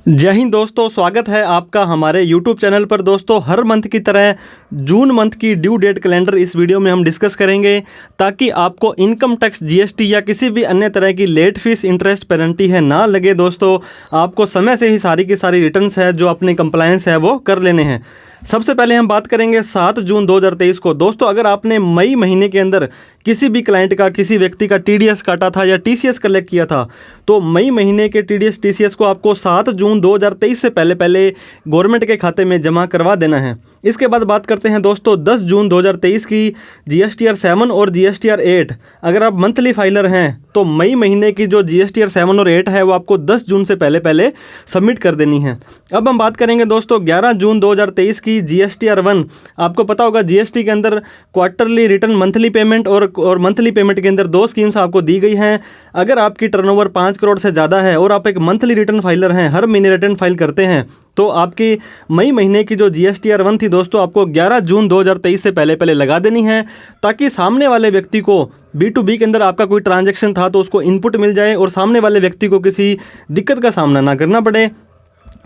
जय हिंद दोस्तों, स्वागत है आपका हमारे यूट्यूब चैनल पर। दोस्तों, हर मंथ की तरह जून मंथ की ड्यू डेट कैलेंडर इस वीडियो में हम डिस्कस करेंगे ताकि आपको इनकम टैक्स, जीएसटी या किसी भी अन्य तरह की लेट फीस, इंटरेस्ट, पेनल्टी है ना लगे। दोस्तों, आपको समय से ही सारी की सारी रिटर्न्स है जो अपने कंप्लायंस है वो कर लेने हैं। सबसे पहले हम बात करेंगे 7 जून 2023 को। दोस्तों, अगर आपने मई महीने के अंदर किसी भी क्लाइंट का, किसी व्यक्ति का टीडीएस काटा था या टीसीएस कलेक्ट किया था, तो मई महीने के टीडीएस, टीसीएस को आपको 7 जून 2023 से पहले पहले गवर्नमेंट के खाते में जमा करवा देना है। इसके बाद बात करते हैं दोस्तों 10 जून 2023 की जीएसटीआर 7 और जीएसटीआर 8। अगर आप मंथली फाइलर हैं तो मई महीने की जो जीएसटीआर 7 और 8 है वो आपको 10 जून से पहले पहले सबमिट कर देनी है। अब हम बात करेंगे दोस्तों 11 जून 2023 की जीएसटीआर 1। आपको पता होगा जीएसटी के अंदर क्वार्टरली रिटर्न, मंथली पेमेंट और मंथली पेमेंट के अंदर दो स्कीम्स आपको दी गई हैं। अगर आपकी टर्नओवर 5 करोड़ से ज़्यादा है और आप एक मंथली रिटर्न फाइलर हैं, हर महीने रिटर्न फाइल करते हैं, तो आपकी मई महीने की जो जीएसटीआर 1 थी दोस्तों, आपको 11 जून 2023 से पहले पहले लगा देनी है ताकि सामने वाले व्यक्ति को B2B के अंदर आपका कोई ट्रांजैक्शन था तो उसको इनपुट मिल जाए और सामने वाले व्यक्ति को किसी दिक्कत का सामना ना करना पड़े।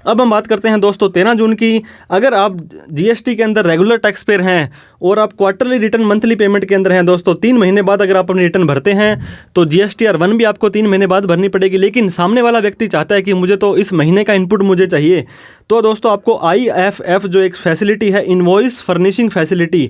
अब हम बात करते हैं दोस्तों 13 जून की। अगर आप जीएसटी के अंदर रेगुलर टैक्स पेयर हैं और आप क्वार्टरली रिटर्न, मंथली पेमेंट के अंदर हैं दोस्तों, 3 महीने बाद अगर आप अपनी रिटर्न भरते हैं तो जीएसटीआर 1 भी आपको 3 महीने बाद भरनी पड़ेगी। लेकिन सामने वाला व्यक्ति चाहता है कि मुझे तो इस महीने का इनपुट मुझे चाहिए, तो दोस्तों आपको IFF जो एक फैसिलिटी है, इनवॉइस फर्निशिंग फैसिलिटी,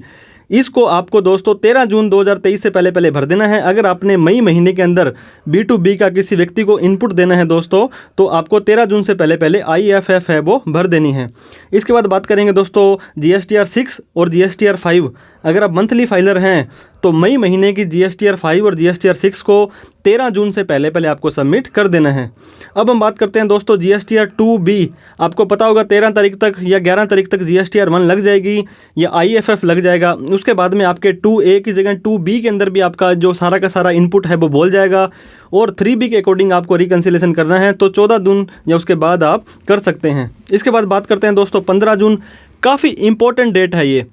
इसको आपको दोस्तों 13 जून 2023 से पहले पहले भर देना है। अगर आपने मई महीने के अंदर B2B का किसी व्यक्ति को इनपुट देना है दोस्तों, तो आपको 13 जून से पहले पहले IFF है वो भर देनी है। इसके बाद बात करेंगे दोस्तों जीएसटीआर 6 और जीएसटीआर 5। अगर आप मंथली फाइलर हैं तो मई महीने की जीएसटीआर 5 और जीएसटीआर 6 को 13 जून से पहले पहले आपको सबमिट कर देना है। अब हम बात करते हैं दोस्तों जीएसटीआर 2B। आपको पता होगा 13 तारीख तक या 11 तारीख तक जीएसटीआर 1 लग जाएगी या IFF लग जाएगा। उसके बाद में आपके 2A की जगह 2B के अंदर भी आपका जो सारा का सारा इनपुट है वो बोल जाएगा और 3B के अकॉर्डिंग आपको रिकन्सिलेशन करना है, तो 14 जून या उसके बाद आप कर सकते हैं। इसके बाद बात करते हैं दोस्तों 15 जून। काफ़ी इंपॉर्टेंट डेट है ये।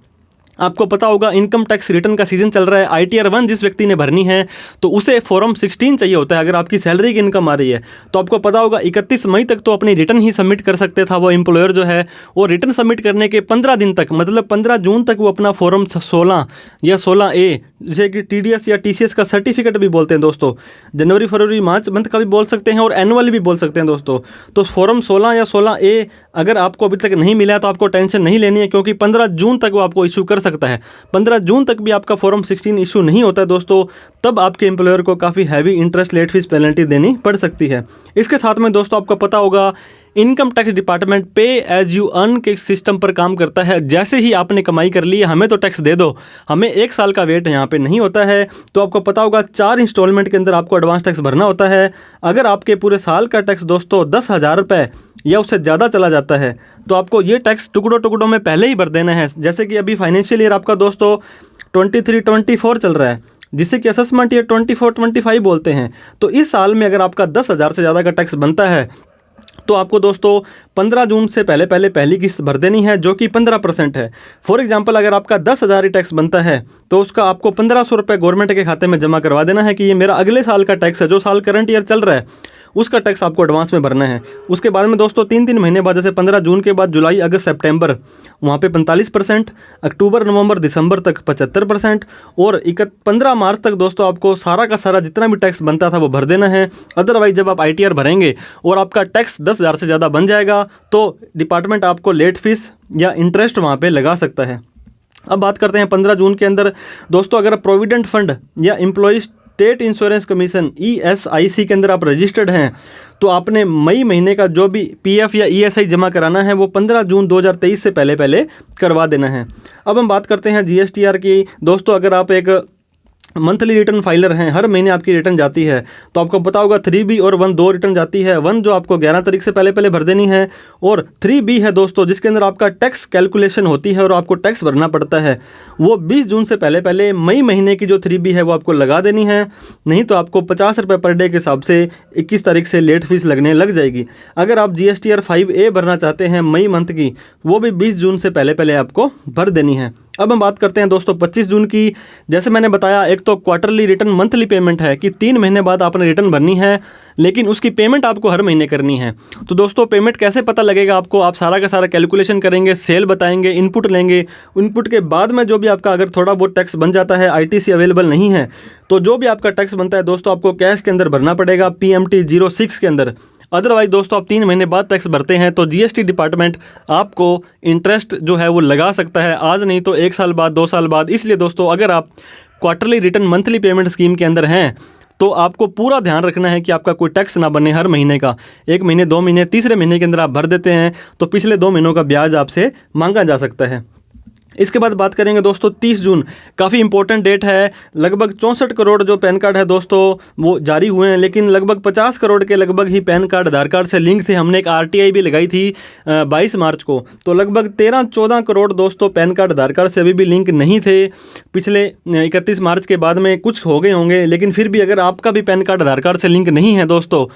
आपको पता होगा इनकम टैक्स रिटर्न का सीज़न चल रहा है। ITR 1 जिस व्यक्ति ने भरनी है तो उसे फॉर्म 16 चाहिए होता है। अगर आपकी सैलरी की इनकम आ रही है तो आपको पता होगा 31 मई तक तो अपनी रिटर्न ही सबमिट कर सकते था वो एम्प्लॉयर जो है, और रिटर्न सबमिट करने के 15 दिन तक, मतलब 15 जून तक वो अपना फॉर्म 16 या 16A, जैसे कि TDS या TCS का सर्टिफिकेट भी बोलते हैं दोस्तों, जनवरी फरवरी मार्च मंथ का भी बोल सकते हैं और एनुअल भी बोल सकते हैं दोस्तों। तो फॉर्म 16 या 16A अगर आपको अभी तक नहीं मिला तो आपको टेंशन नहीं लेनी है, क्योंकि 15 जून तक वो आपको इशू कर सकता है। 15 जून तक भी आपका फॉर्म 16 इशू नहीं होता है दोस्तों, तब आपके एम्प्लॉयर को काफ़ी heavy interest, late fees, penalty देनी पड़ सकती है। इसके साथ में दोस्तों आपको पता होगा इनकम टैक्स डिपार्टमेंट पे एज यू अर्न के सिस्टम पर काम करता है। जैसे ही आपने कमाई कर ली, हमें तो टैक्स दे दो, हमें 1 साल का वेट यहाँ पे नहीं होता है। तो आपको पता होगा 4 इंस्टॉलमेंट के अंदर आपको एडवांस टैक्स भरना होता है। अगर आपके पूरे साल का टैक्स दोस्तों 10,000 रुपये या उससे ज़्यादा चला जाता है तो आपको ये टैक्स टुकड़ों टुकड़ों में पहले ही भर देना है। जैसे कि अभी फाइनेंशियल ईयर आपका दोस्तों 23-24 चल रहा है, जिससे कि असेसमेंट ईयर 24-25 बोलते हैं। तो इस साल में अगर आपका 10,000 से ज़्यादा का टैक्स बनता है तो आपको दोस्तों 15 जून से पहले पहले पहली किस्त भर देनी है, जो कि 15% है। फॉर एग्जांपल, अगर आपका 10,000 ही टैक्स बनता है तो उसका आपको 1,500 रुपये गवर्नमेंट के खाते में जमा करवा देना है कि ये मेरा अगले साल का टैक्स है, जो साल करंट ईयर चल रहा है उसका टैक्स आपको एडवांस में भरना है। उसके बाद में दोस्तों 3-3 महीने बाद, जैसे 15 जून के बाद जुलाई, अगस्त, सितंबर, वहाँ पे 45%, अक्टूबर, नवंबर, दिसंबर तक 75% और 15 मार्च तक दोस्तों आपको सारा का सारा जितना भी टैक्स बनता था वो भर देना है। अदरवाइज जब आप ITR भरेंगे और आपका टैक्स 10,000 से ज़्यादा बन जाएगा तो डिपार्टमेंट आपको लेट फीस या इंटरेस्ट वहाँ पे लगा सकता है। अब बात करते हैं 15 जून के अंदर दोस्तों, अगर प्रोविडेंट फंड या employ state insurance commission ESIC के अंदर आप रजिस्टर्ड हैं तो आपने मई महीने का जो भी PF या ESI जमा कराना है वो 15 जून 2023 से पहले पहले करवा देना है। अब हम बात करते हैं GSTR की। दोस्तों, अगर आप एक मंथली रिटर्न फाइलर हैं, हर महीने आपकी रिटर्न जाती है, तो आपको पता होगा 3B और 1 दो रिटर्न जाती है। 1 जो आपको 11 तारीख से पहले पहले भर देनी है और 3B है दोस्तों जिसके अंदर आपका टैक्स कैलकुलेशन होती है और आपको टैक्स भरना पड़ता है, वो 20 जून से पहले पहले मई महीने की जो 3B है वो आपको लगा देनी है। नहीं तो आपको 50 रुपये पर डे के हिसाब से 21 तारीख से लेट फीस लगने लग जाएगी। अगर आप GSTR 5A भरना चाहते हैं मई मंथ की, वो भी 20 जून से पहले पहले आपको भर देनी है। अब हम बात करते हैं दोस्तों 25 जून की। जैसे मैंने बताया, एक तो क्वार्टरली रिटर्न मंथली पेमेंट है कि 3 महीने बाद आपने रिटर्न भरनी है, लेकिन उसकी पेमेंट आपको हर महीने करनी है। तो दोस्तों पेमेंट कैसे पता लगेगा आपको, आप सारा का सारा कैलकुलेशन करेंगे, सेल बताएंगे, इनपुट लेंगे, इनपुट के बाद में जो भी आपका अगर थोड़ा बहुत टैक्स बन जाता है, आईटीसी अवेलेबल नहीं है, तो जो भी आपका टैक्स बनता है दोस्तों आपको कैश के अंदर भरना पड़ेगा, PMT 06 के अंदर। अदरवाइज दोस्तों आप 3 महीने बाद टैक्स भरते हैं तो जीएसटी डिपार्टमेंट आपको इंटरेस्ट जो है वो लगा सकता है, आज नहीं तो 1 साल बाद, 2 साल बाद। इसलिए दोस्तों अगर आप quarterly return monthly payment scheme के अंदर हैं तो आपको पूरा ध्यान रखना है कि आपका कोई टैक्स ना बने हर महीने का। 1 महीने, 2 महीने, तीसरे महीने के अंदर आप भर देते हैं तो पिछले 2 महीनों का ब्याज आपसे मांगा जा सकता है। इसके बाद बात करेंगे दोस्तों 30 जून, काफ़ी इंपॉर्टेंट डेट है। लगभग 64 करोड़ जो पैन कार्ड है दोस्तों वो जारी हुए हैं, लेकिन लगभग 50 करोड़ के लगभग ही पैन कार्ड आधार कार्ड से लिंक थे। हमने एक RTI भी लगाई थी 22 मार्च को, तो लगभग 13-14 करोड़ दोस्तों पैन कार्ड आधार कार्ड से अभी भी लिंक नहीं थे। पिछले 31 मार्च के बाद में कुछ हो गए होंगे, लेकिन फिर भी अगर आपका भी पैन कार्ड आधार कार्ड से लिंक नहीं है दोस्तों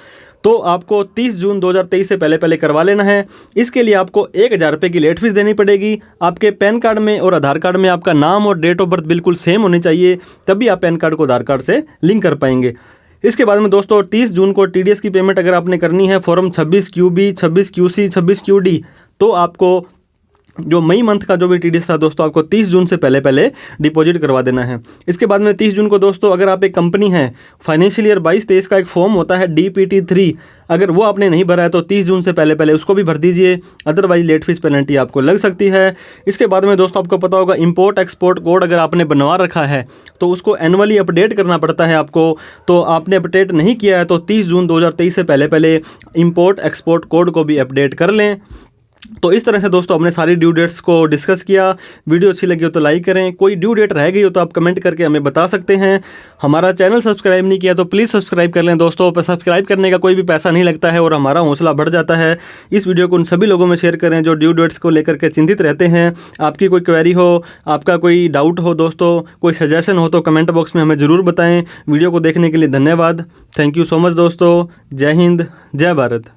तो आपको 30 जून 2023 से पहले करवा लेना है। इसके लिए आपको 1,000 रुपये की लेट फीस देनी पड़ेगी। आपके पैन कार्ड में और आधार कार्ड में आपका नाम और डेट ऑफ बर्थ बिल्कुल सेम होनी चाहिए, तभी आप पैन कार्ड को आधार कार्ड से लिंक कर पाएंगे। इसके बाद में दोस्तों 30 जून को TDS की पेमेंट अगर आपने करनी है फॉर्म 26QB, 26QC, 26QD, तो आपको जो मई मंथ का जो भी TDS था दोस्तों आपको 30 जून से पहले डिपॉजिट करवा देना है। इसके बाद में 30 जून को दोस्तों अगर आप एक कंपनी है, फाइनेंशियल ईयर 22-23 का एक फॉर्म होता है DPT3, अगर वो आपने नहीं भरा है तो 30 जून से पहले उसको भी भर दीजिए, अदरवाइज लेट फीस पेनल्टी आपको लग सकती है। इसके बाद में दोस्तों आपको पता होगा इंपोर्ट एक्सपोर्ट कोड अगर आपने बनवा रखा है तो उसको एनुअली अपडेट करना पड़ता है आपको, तो आपने अपडेट नहीं किया है तो 30 जून 2023 से पहले इंपोर्ट एक्सपोर्ट कोड को भी अपडेट कर लें। तो इस तरह से दोस्तों हमने सारी ड्यू डेट्स को डिस्कस किया। वीडियो अच्छी लगी हो तो लाइक करें, कोई ड्यू डेट रह गई हो तो आप कमेंट करके हमें बता सकते हैं। हमारा चैनल सब्सक्राइब नहीं किया तो प्लीज़ सब्सक्राइब कर लें दोस्तों, पर सब्सक्राइब करने का कोई भी पैसा नहीं लगता है और हमारा हौसला बढ़ जाता है। इस वीडियो को उन सभी लोगों में शेयर करें जो ड्यू डेट्स को लेकर के चिंतित रहते हैं। आपकी कोई क्वेरी हो, आपका कोई डाउट हो दोस्तों, कोई सजेशन हो तो कमेंट बॉक्स में हमें ज़रूर बताएँ। वीडियो को देखने के लिए धन्यवाद। थैंक यू सो मच दोस्तों। जय हिंद, जय भारत।